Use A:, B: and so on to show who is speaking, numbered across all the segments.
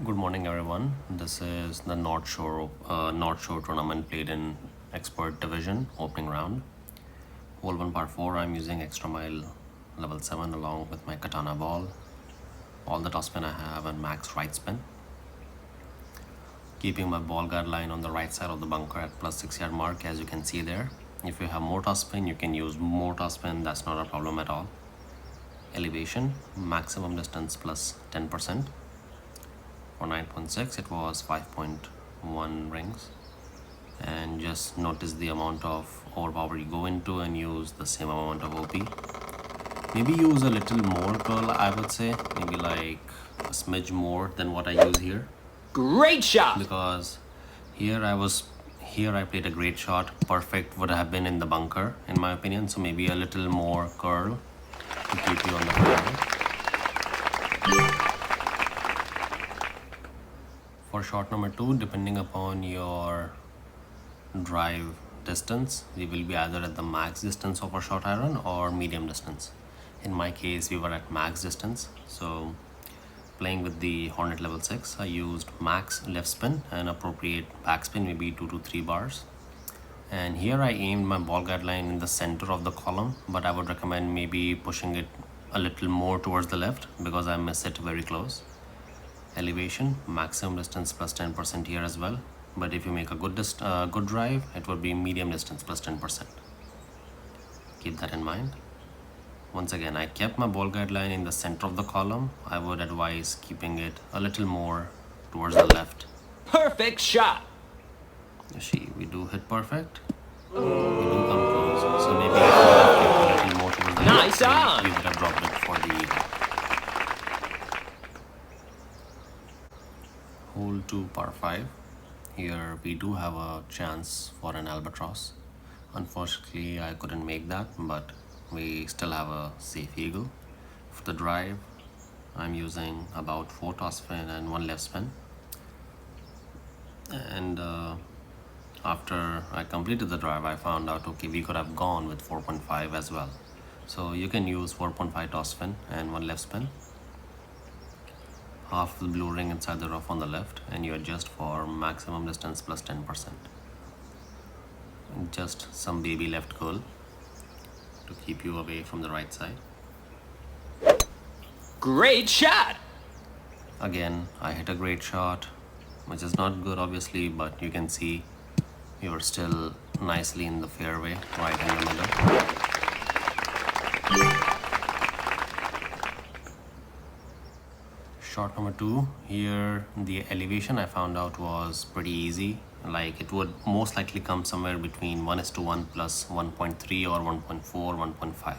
A: Good morning, everyone. This is the Northshore tournament played in Expert Division opening round. Hole 1 par 4, I'm using extra mile level 7 along with my katana ball. All the topspin I have and max right spin. Keeping my ball guard line on the right side of the bunker at plus 6 yard mark, as you can see there. If you have more topspin, you can use more topspin, that's not a problem at all. Elevation, maximum distance plus 10%. For 9.6 it was 5.1 rings, and just notice the amount of overpower you go into and use the same amount of OP. Maybe use a little more curl, I would say, maybe like a smidge more than what I use here.
B: Great shot!
A: Because here I played a great shot. Perfect would have been in the bunker in my opinion, so maybe a little more curl to keep you on the fairway. For shot number 2, depending upon your drive distance, we will be either at the max distance of our shot iron or medium distance. In my case, we were at max distance, so playing with the Hornet level 6, I used max left spin and appropriate backspin, maybe 2 to 3 bars. And here I aimed my ball guide line in the center of the column, but I would recommend maybe pushing it a little more towards the left because I miss it very close. Elevation, maximum distance plus 10% here as well, but if you make a good drive, it would be medium distance plus 10%. Keep that in mind. Once again, I kept my ball guide line in the center of the column. I would advise keeping it a little more towards the left.
B: Perfect shot!
A: You see, we do hit perfect. We do come close, so maybe if you have kept a little more towards the
B: Nice
A: left,
B: on!
A: we would have dropped it for the eagle. Hole 2 par 5. Here we do have a chance for an albatross. Unfortunately, I couldn't make that, but we still have a safe eagle. For the drive, I'm using about 4 toss spin and 1 left spin. And after I completed the drive, I found out okay, we could have gone with 4.5 as well. So you can use 4.5 toss spin and 1 left spin. Half the blue ring inside the rough on the left, and you adjust for maximum distance plus 10%. And just some baby left curl to keep you away from the right side.
B: Great shot!
A: Again, I hit a great shot, which is not good obviously, but you can see you're still nicely in the fairway, right in the middle. Shot number 2, here the elevation I found out was pretty easy. Like it would most likely come somewhere between 1:1 plus 1.3 or 1.4, 1.5.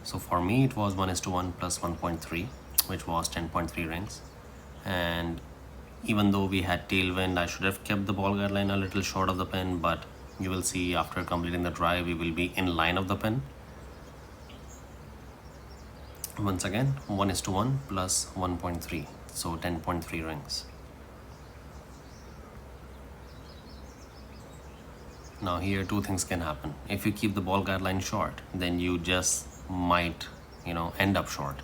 A: So for me it was 1:1 plus 1.3, which was 10.3 rings. And even though we had tailwind, I should have kept the ball guide line a little short of the pin, but you will see after completing the drive, we will be in line of the pin. Once again, 1:1 plus 1.3, so 10.3 rings. Now here 2 things can happen. If you keep the ball guide line short, then you just might, end up short.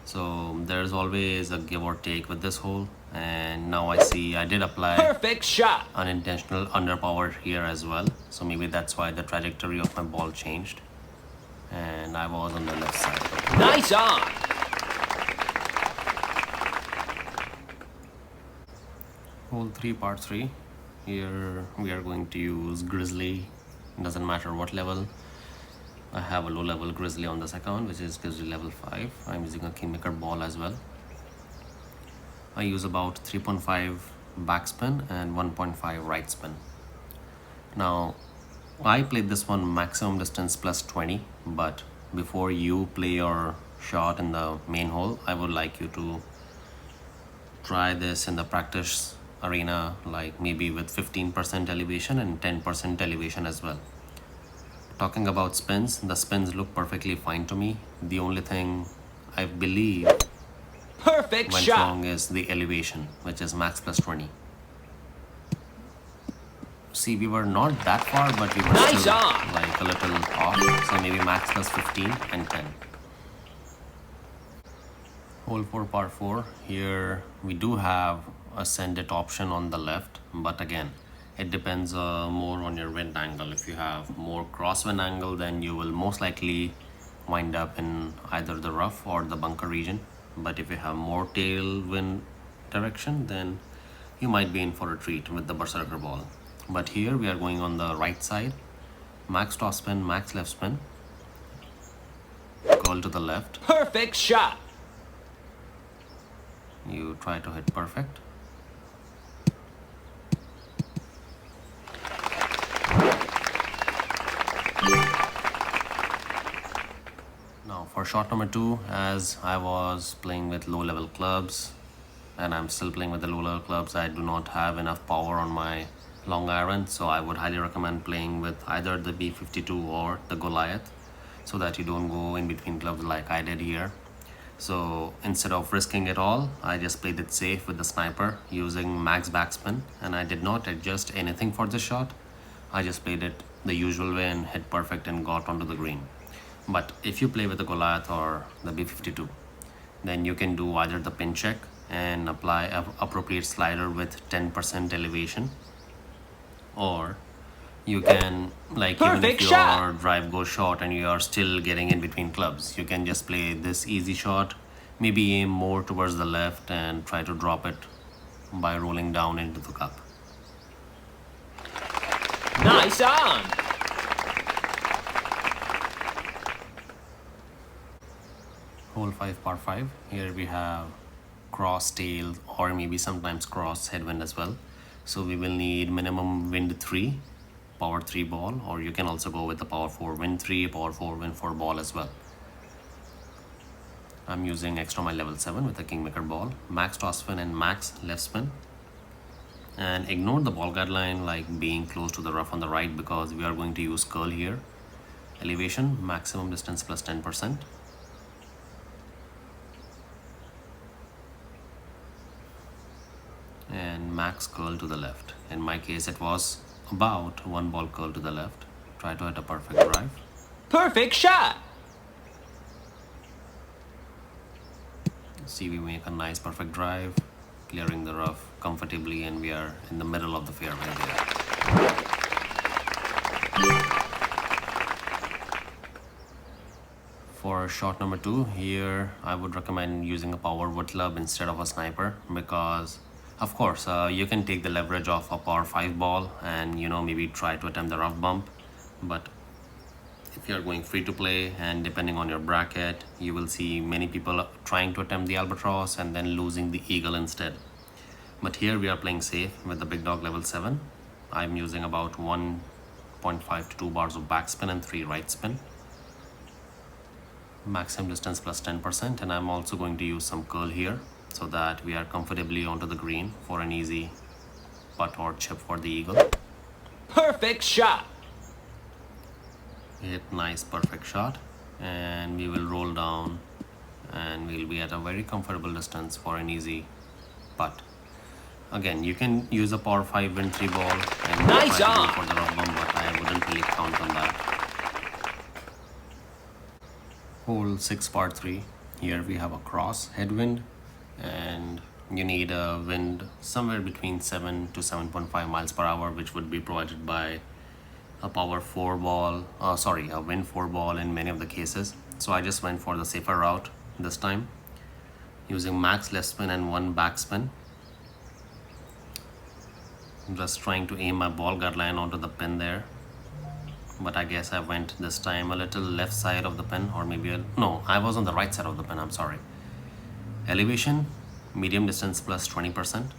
A: So there's always a give or take with this hole. And now I see I did apply
B: Perfect shot!
A: unintentional underpower here as well. So maybe that's why the trajectory of my ball changed. And I was on the left side.
B: Nice on!
A: Hole 3 par 3. Here we are going to use grizzly. Doesn't matter what level. I have a low level grizzly on this account, which is grizzly level 5. I'm using a kingmaker ball as well. I use about 3.5 backspin and 1.5 right spin. Now I played this one maximum distance plus 20, but before you play your shot in the main hole, I would like you to try this in the practice arena, like maybe with 15% elevation and 10% elevation as well. Talking about spins, the spins look perfectly fine to me. The only thing I believe
B: Perfect
A: went
B: shot!
A: wrong is the elevation, which is max plus 20. See, we were not that far, but we were
B: Nice
A: still
B: on!
A: like a little off. So maybe max plus 15 and 10. Hole 4 par 4. Here we do have a send it option on the left, but again it depends more on your wind angle. If you have more crosswind angle, then you will most likely wind up in either the rough or the bunker region. But if you have more tailwind direction, then you might be in for a treat with the berserker ball. But here we are going on the right side. Max top spin, max left spin, curl to the left.
B: Perfect shot.
A: You try to hit perfect. Now for shot number 2, as I was playing with low level clubs and I'm still playing with the low level clubs, I do not have enough power on my long iron, so I would highly recommend playing with either the B52 or the Goliath, so that you don't go in between clubs like I did here. So instead of risking it all, I just played it safe with the sniper using max backspin, and I did not adjust anything for this shot. I just played it the usual way and hit perfect and got onto the green. But if you play with the Goliath or the B52, then you can do either the pin check and apply a appropriate slider with 10% elevation, or you can, like, even if
B: Perfect
A: your
B: shot.
A: drive goes short and you are still getting in between clubs, you can just play this easy shot, maybe aim more towards the left and try to drop it by rolling down into the cup.
B: Nice on.
A: Hole 5 par 5. Here we have cross tail or maybe sometimes cross headwind as well. So we will need minimum wind 3, power 3 ball, or you can also go with the power 4 wind 3, power 4 wind 4 ball as well. I'm using extra mile level 7 with a Kingmaker ball, max top spin and max left spin. And ignore the ball guideline like being close to the rough on the right, because we are going to use curl here. Elevation, maximum distance plus 10%. And max curl to the left. In my case, it was about 1 ball curl to the left. Try to hit a perfect drive.
B: Perfect shot.
A: See, we make a nice perfect drive, clearing the rough comfortably, and we are in the middle of the fairway there. For shot number 2, here I would recommend using a power wood club instead of a sniper, because of course you can take the leverage of a power 5 ball and maybe try to attempt the rough bump. But if you are going free to play and depending on your bracket, you will see many people trying to attempt the Albatross and then losing the Eagle instead. But here we are playing safe with the big dog level 7. I'm using about 1.5 to 2 bars of backspin and 3 right spin. Maximum distance plus 10%, and I'm also going to use some curl here so that we are comfortably onto the green for an easy putt or chip for the Eagle.
B: Perfect shot.
A: Hit nice perfect shot, and we will roll down and we'll be at a very comfortable distance for an easy putt. Again, you can use a power 5 wind 3 ball and
B: Nice
A: try to go
B: on.
A: for the rough bump, but I wouldn't really count on that. Hole 6 par 3. Here we have a cross headwind, and you need a wind somewhere between 7 to 7.5 miles per hour, which would be provided by a power 4 ball, a wind 4 ball in many of the cases. So I just went for the safer route this time, using max left spin and 1 back spin. I'm just trying to aim my ball guideline onto the pin there, but I guess I went this time a little left side of the pin, or maybe no, I was on the right side of the pin, I'm sorry. Elevation, medium distance plus 20%.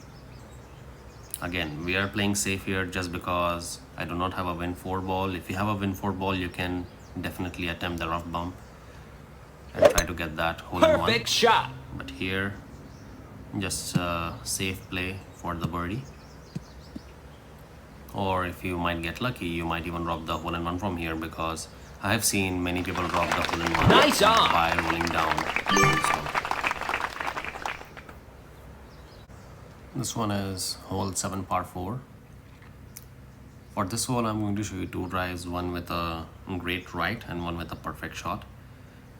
A: Again, we are playing safe here just because I do not have a wind 4 ball. If you have a wind 4 ball, you can definitely attempt the rough bump and try to get that hole in one.
B: Perfect shot.
A: But here, just safe play for the birdie. Or if you might get lucky, you might even drop the hole in one from here, because I have seen many people drop the hole in one
B: Nice on.
A: by rolling down. So, this one is hole 7 par 4. For this hole, I'm going to show you 2 drives, one with a great right and one with a perfect shot.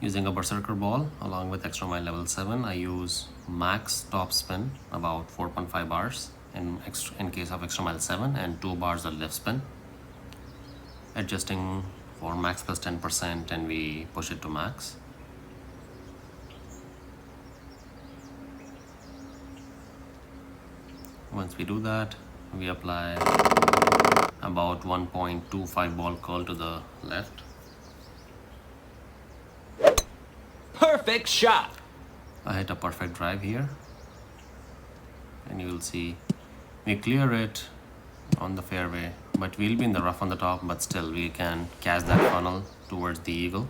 A: Using a berserker ball along with extra mile level 7, I use max top spin about 4.5 bars in case of extra mile 7 and 2 bars of lift spin. Adjusting for max plus 10% and we push it to max. Once we do that, we apply about 1.25 ball curl to the left.
B: Perfect shot.
A: I hit a perfect drive here, and you will see we clear it on the fairway, but we'll be in the rough on the top, but still we can cast that funnel towards the eagle.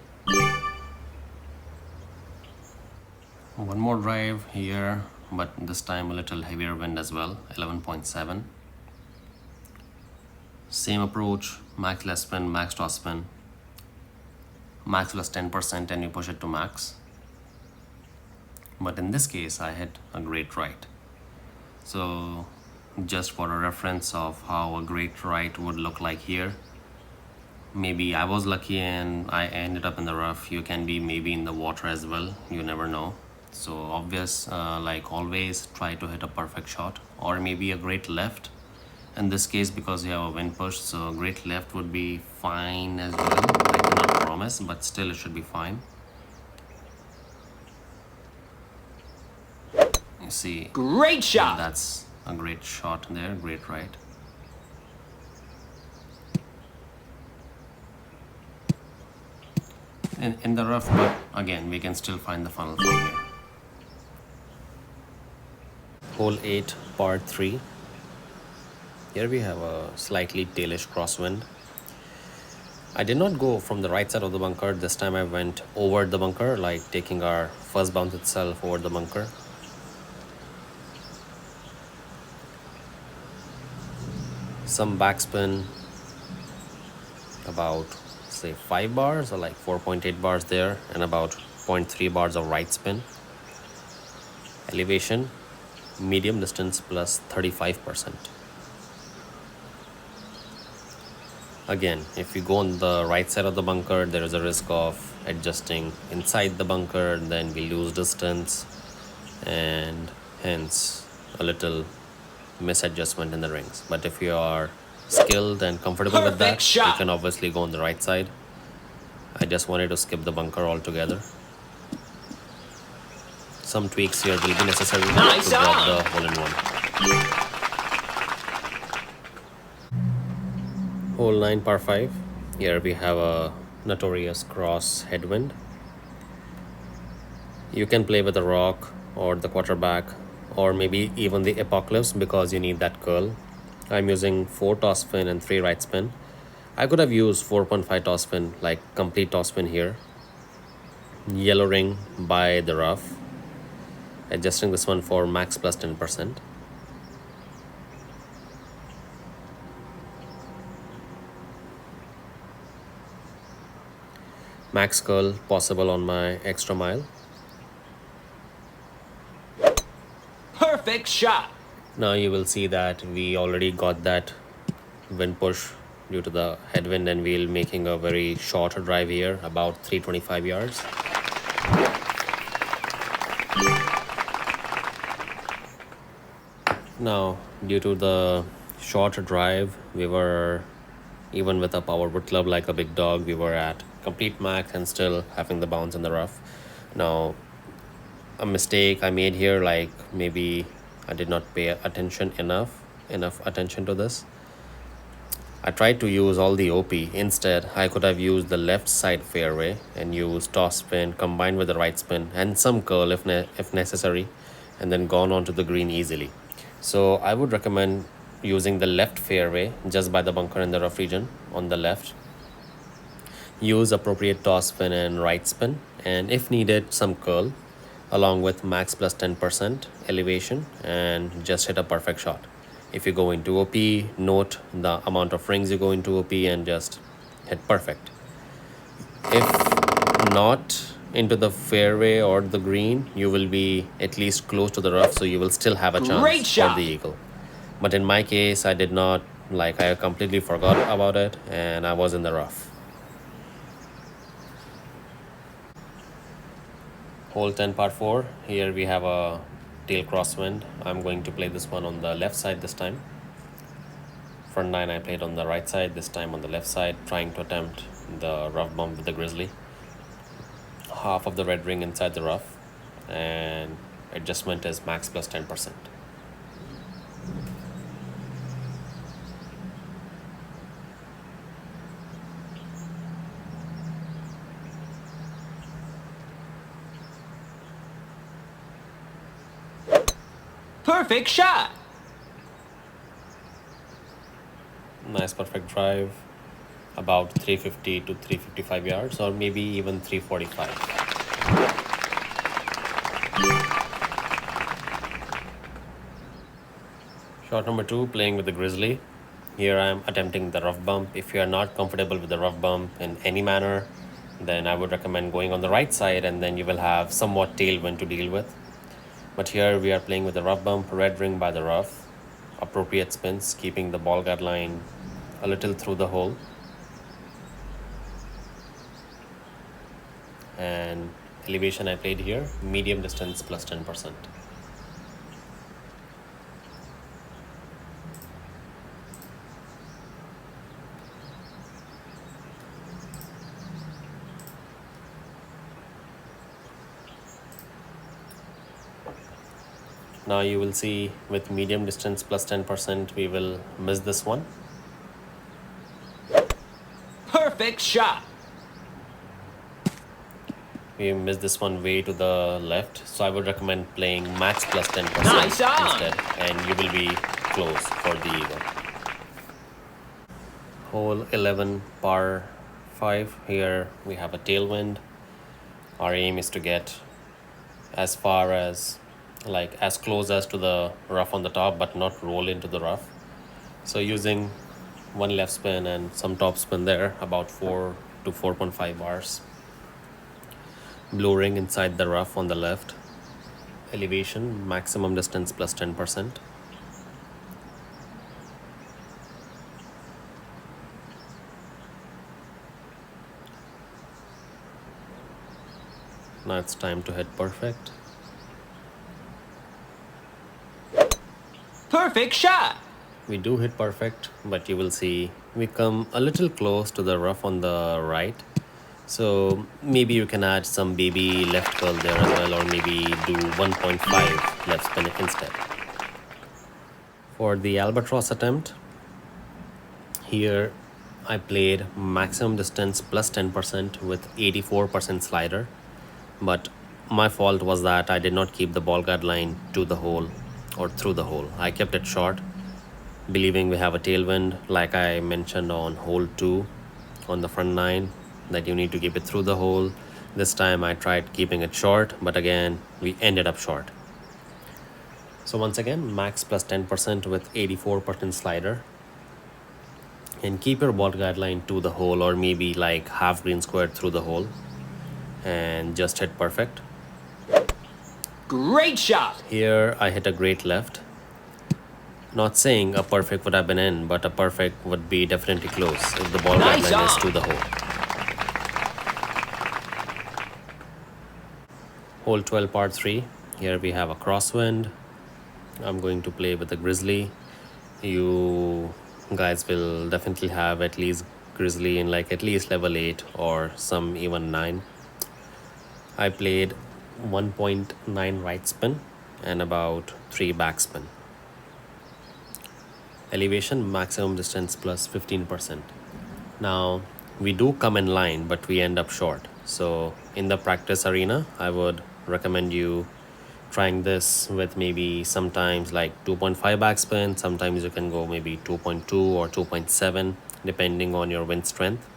A: One more drive here, but this time a little heavier wind as well, 11.7. Same approach, max left spin, max top spin, max plus 10% and you push it to max. But in this case, I hit a great right. So just for a reference of how a great right would look like here, maybe I was lucky and I ended up in the rough. You can be maybe in the water as well, you never know. So obvious, like always, try to hit a perfect shot, or maybe a great left. In this case, because you have a wind push, so a great left would be fine as well. I cannot promise, but still it should be fine. You see,
B: Great shot.
A: that's a great shot there, great right. In the rough, but again, we can still find the funnel from here. Hole 8, part 3. Here we have a slightly tailish crosswind. I did not go from the right side of the bunker. This time I went over the bunker, like taking our first bounce itself over the bunker. Some backspin, about say 5 bars or like 4.8 bars there, and about 0.3 bars of right spin. Elevation, medium distance plus 35%. Again, if you go on the right side of the bunker, there is a risk of adjusting inside the bunker, then we lose distance and hence a little misadjustment in the rings. But if you are skilled and comfortable with that, you can obviously go on the right side. I just wanted to skip the bunker altogether. Some tweaks here will be necessary to drop the hole-in-one. Hole 9, par 5. Here we have a notorious cross headwind. You can play with the rock or the quarterback, or maybe even the apocalypse, because you need that curl. I'm using 4 toss spin and 3 right spin. I could have used 4.5 toss spin, like complete toss spin here. Yellow ring by the rough. Adjusting this one for max plus 10%. Max curl possible on my extra mile.
B: Perfect shot.
A: Now you will see that we already got that wind push due to the headwind, and we'll making a very short drive here, about 325 yards. Now, due to the short drive, we were, even with a power wood club like a big dog, we were at complete max and still having the bounce in the rough. Now, a mistake I made here, like maybe I did not pay attention enough attention to this. I tried to use all the OP. Instead, I could have used the left side fairway and used toss spin combined with the right spin and some curl if necessary, and then gone onto the green easily. So I would recommend using the left fairway just by the bunker in the rough region on the left. Use appropriate toss spin and right spin, and if needed, some curl along with max plus 10% elevation, and just hit a perfect shot. If you go into OP, note the amount of rings you go into OP and just hit perfect. If not into the fairway or the green, you will be at least close to the rough, so you will still have a chance for the eagle. But in my case, I did not, like, I completely forgot about it and I was in the rough. Hole 10 par 4. Here we have a tail crosswind. I'm going to play this one on the left side this time. Front 9 I played on the right side, this time on the left side, trying to attempt the rough bump with the grizzly. Half of the red ring inside the rough, and adjustment is max plus 10%.
B: Perfect shot.
A: Nice perfect drive, about 350 to 355 yards, or maybe even 345. Shot number 2, playing with the grizzly. Here I am attempting the rough bump. If you are not comfortable with the rough bump in any manner, then I would recommend going on the right side, and then you will have somewhat tailwind to deal with. But here we are playing with the rough bump, red ring by the rough, appropriate spins, keeping the ball guard line a little through the hole. And elevation I played here, medium distance plus 10%. Now you will see with medium distance plus 10%, we will miss this one.
B: Perfect shot.
A: We missed this one way to the left, so I would recommend playing max plus 10%
B: Nice on.
A: instead, and you will be close for the eagle. Hole 11 par 5. Here we have a tailwind. Our aim is to get as far as, like, as close as to the rough on the top, but not roll into the rough. So using one left spin and some top spin there, about 4 to 4.5 bars. Blue ring inside the rough on the left. Elevation, maximum distance plus 10%. Now it's time to hit perfect.
B: Perfect shot.
A: We do hit perfect, but you will see we come a little close to the rough on the right. So maybe you can add some baby left curl there as well, or maybe do 1.5 left spin instead. For the albatross attempt, here I played maximum distance plus 10% with 84% slider, but my fault was that I did not keep the ball guard line to the hole or through the hole. I kept it short, believing we have a tailwind, like I mentioned on hole 2 on the front 9, that you need to keep it through the hole. This time I tried keeping it short, but again we ended up short. So once again, max plus 10% with 84% slider, and keep your ball guide line to the hole, or maybe like half green square through the hole, and just hit perfect.
B: Great shot.
A: Here I hit a great left. Not saying a perfect would have been in, but a perfect would be definitely close if the ball guide
B: Nice
A: line is
B: on.
A: to the hole. Hole 12 par 3. Here we have a crosswind. I'm going to play with the grizzly. You guys will definitely have at least grizzly in like at least level 8 or some even 9. I played 1.9 right spin and about 3 back spin. Elevation, maximum distance plus 15%. Now we do come in line, but we end up short. So in the practice arena, I would recommend you trying this with maybe sometimes like 2.5 backspin. Sometimes you can go maybe 2.2 or 2.7 depending on your wind strength.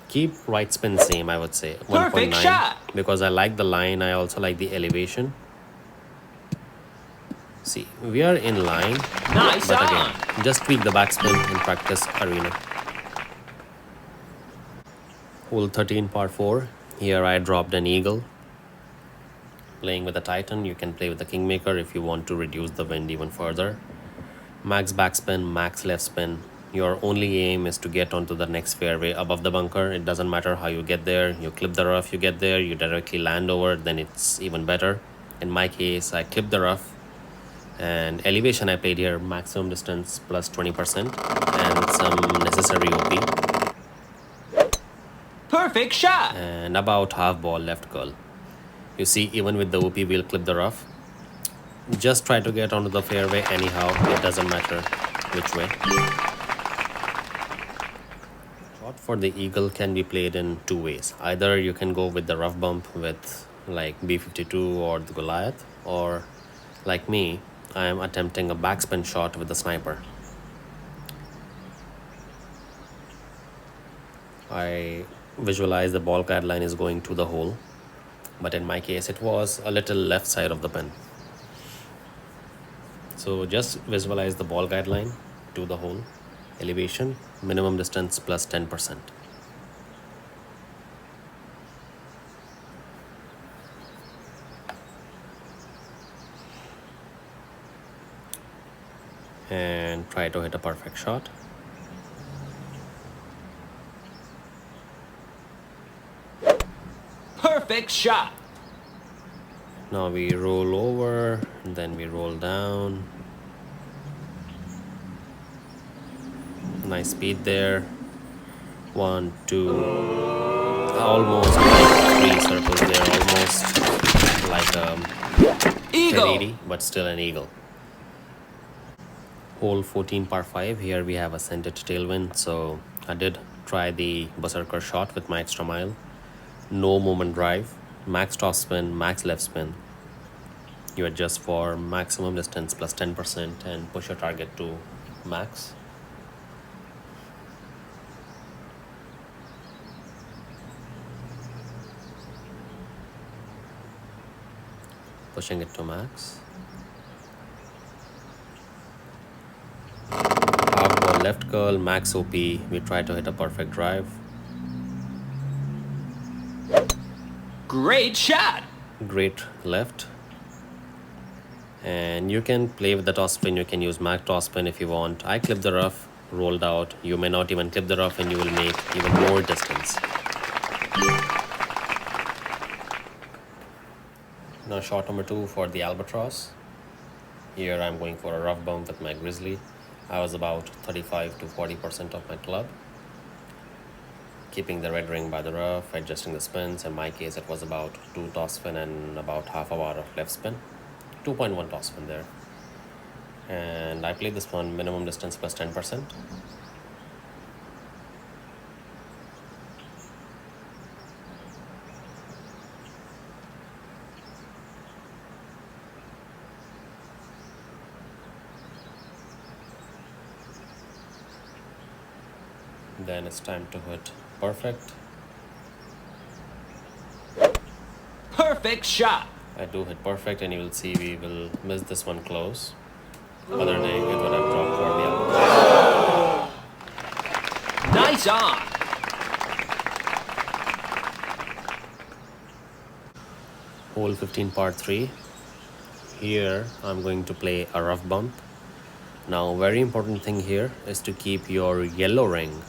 A: Keep right spin same, I would say, 1.9,
B: shot.
A: because I like the line. I also like the elevation. See, we are in line,
B: Nice
A: but
B: on.
A: again, just tweak the backspin in practice arena. Hole 13 par 4. Here I dropped an eagle. Playing with a Titan, you can play with the Kingmaker if you want to reduce the wind even further. Max backspin, max left spin, Your only aim is to get onto the next fairway above the bunker. It doesn't matter how you get there. You clip the rough, you get there, you directly land over, then it's even better. In my case, I clipped the rough, and elevation I played here maximum distance plus 20% and some necessary OP,
B: Perfect shot.
A: and about half ball left curl. You see, even with the OP, we'll clip the rough. Just try to get onto the fairway anyhow. It doesn't matter which way. Shot for the eagle can be played in two ways. Either you can go with the rough bump with like B52 or the Goliath, or like me, I am attempting a backspin shot with the sniper. I visualize the ball guideline is going to the hole, but in my case it was a little left side of the pin. So just visualize the ball guideline to the hole, elevation, minimum distance plus 10%. And try to hit a perfect shot.
B: Perfect shot.
A: Now we roll over, then we roll down. Nice speed there. 1, 2, almost like 3 circles there, almost like a
B: Eagle.
A: 1080, but still an eagle. Hole 14 par 5, here we have a scented tailwind, so I did try the berserker shot with my extra mile. No moment drive, max top spin, max left spin. You adjust for maximum distance plus 10% and push your target to max. Pushing it to max. Half ball left curl, max OP. We try to hit a perfect drive.
B: Great shot.
A: Great left. And you can play with the toss spin. You can use max toss spin if you want. I clip the rough, rolled out. You may not even clip the rough and you will make even more distance. Now shot number 2 for the Albatross. Here I'm going for a rough bump with my Grizzly. I was about 35 to 40% of my club. Keeping the red ring by the rough, adjusting the spins. In my case it was about 2 toss spin and about half a bar of left spin. 2.1 toss spin there. And I played this one minimum distance plus 10%. Then it's time to hit perfect.
B: Perfect shot.
A: I do hit perfect, and you will see we will miss this one close. Other day it would have dropped for the Albatross.
B: Nice on.
A: Hole 15 par 3. Here I'm going to play a rough bump. Now very important thing here is to keep your yellow ring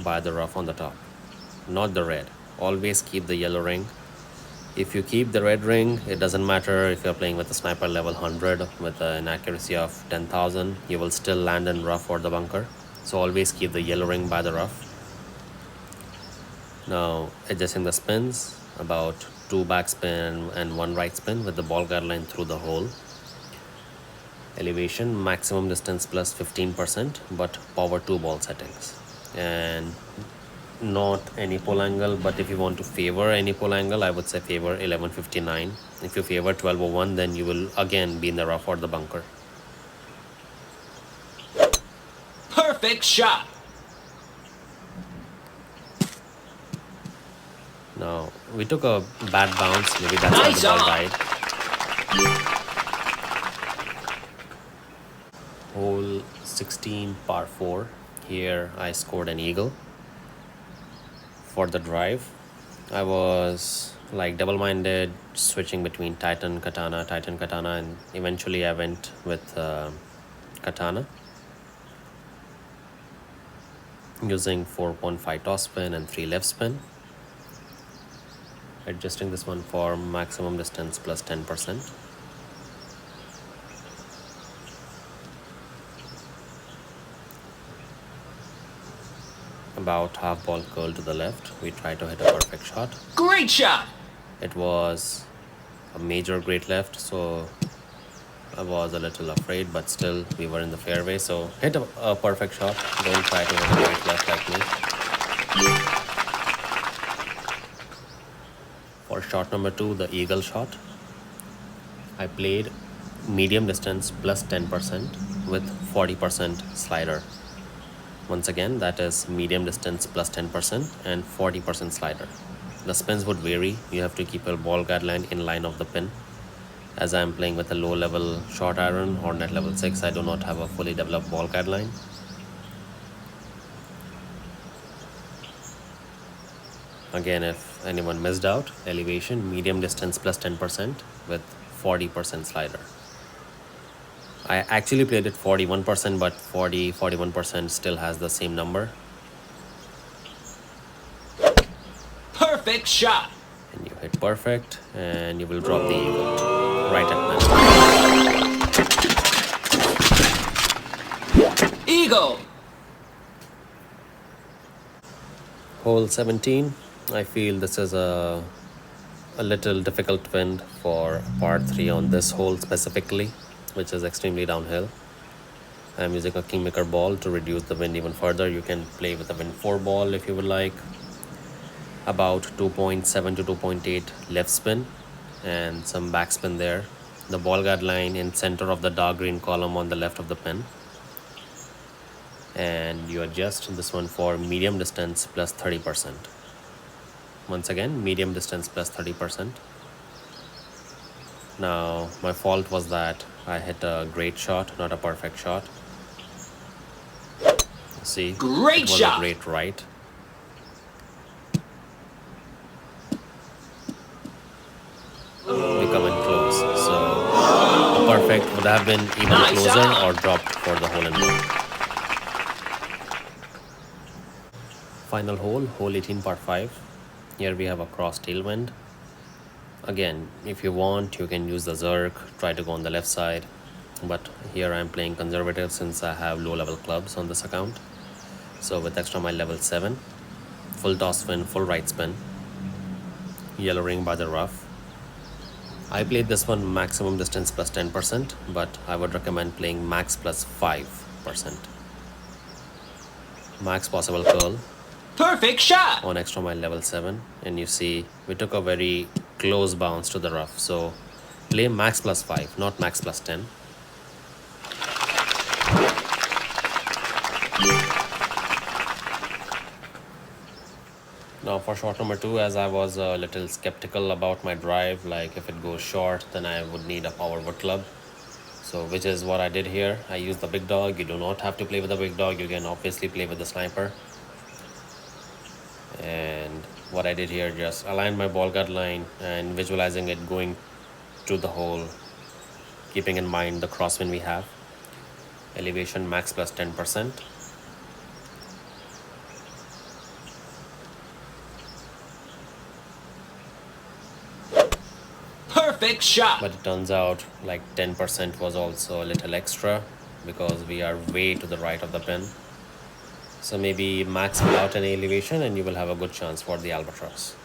A: by the rough on the top, not the red. Always keep the yellow ring. If you keep the red ring, it doesn't matter if you're playing with a sniper level 100 with an accuracy of 10,000, you will still land in rough or the bunker. So always keep the yellow ring by the rough. Now adjusting the spins, about 2 back spin and 1 right spin with the ball guideline through the hole. Elevation, maximum distance plus 15%, but power 2 ball settings. And not any pull angle, but if you want to favor any pull angle, I would say favor 1159. If you favor 1201, then you will again be in the rough or the bunker.
B: Perfect shot.
A: Now we took a bad bounce, maybe that's
B: Nice
A: why the ball
B: on.
A: died. Hole 16 par 4. Here I scored an eagle. For the drive, I was like double-minded, switching between Titan, Katana, and eventually I went with Katana. using 4.5 toss spin and 3 left spin. Adjusting this one for maximum distance plus 10%. About half ball curl to the left. We try to hit a perfect shot.
B: Great shot!
A: It was a major great left, so I was a little afraid, but still we were in the fairway. So hit a perfect shot. Don't try to hit a great left like me. For shot number 2, the eagle shot, I played medium distance plus 10% with 40% slider. Once again, that is medium distance plus 10% and 40% slider. The spins would vary. You have to keep your ball guideline in line of the pin. As I am playing with a low level short iron, Hornet level 6, I do not have a fully developed ball guideline. Again, if anyone missed out, elevation, medium distance plus 10% with 40% slider. I actually played it 41%, but 41% still has the same number.
B: Perfect shot!
A: And you hit perfect, and you will drop the eagle right at net.
B: Eagle!
A: Hole 17. I feel this is a little difficult wind for par 3 on this hole specifically, which is extremely downhill. I'm using a Kingmaker ball to reduce the wind even further. You can play with a Wind 4 ball if you would like. About 2.7 to 2.8 left spin and some backspin there. The ball guideline in center of the dark green column on the left of the pin. And you adjust this one for medium distance plus 30%. Once again, medium distance plus 30%. Now, my fault was that I hit a great shot, not a perfect shot. See,
B: Great
A: it was
B: shot!
A: a great right. Becoming close, so a perfect would have been even
B: Nice
A: closer
B: shot.
A: or dropped for the hole in one. Final hole, hole 18 par 5. Here we have a cross tailwind. Again, if you want, you can use the Zerk, try to go on the left side. But here I'm playing conservative since I have low level clubs on this account. So with extra mile level 7, full toss spin, full right spin, yellow ring by the rough. I played this one maximum distance plus 10%, but I would recommend playing max plus 5%. Max possible curl
B: Perfect shot!
A: on extra mile level 7, and you see we took a very close bounce to the rough. So play max plus 5, not max plus 10. Now for shot number 2, as I was a little skeptical about my drive, like if it goes short, then I would need a power wood club. So which is what I did here. I used the big dog. You do not have to play with the big dog. You can obviously play with the sniper. And what I did here, just aligned my ball guideline and visualizing it going to the hole, keeping in mind the crosswind we have. Elevation max plus 10%.
B: Perfect shot!
A: But it turns out like 10% was also a little extra because we are way to the right of the pin. So maybe max without any elevation and you will have a good chance for the Albatross.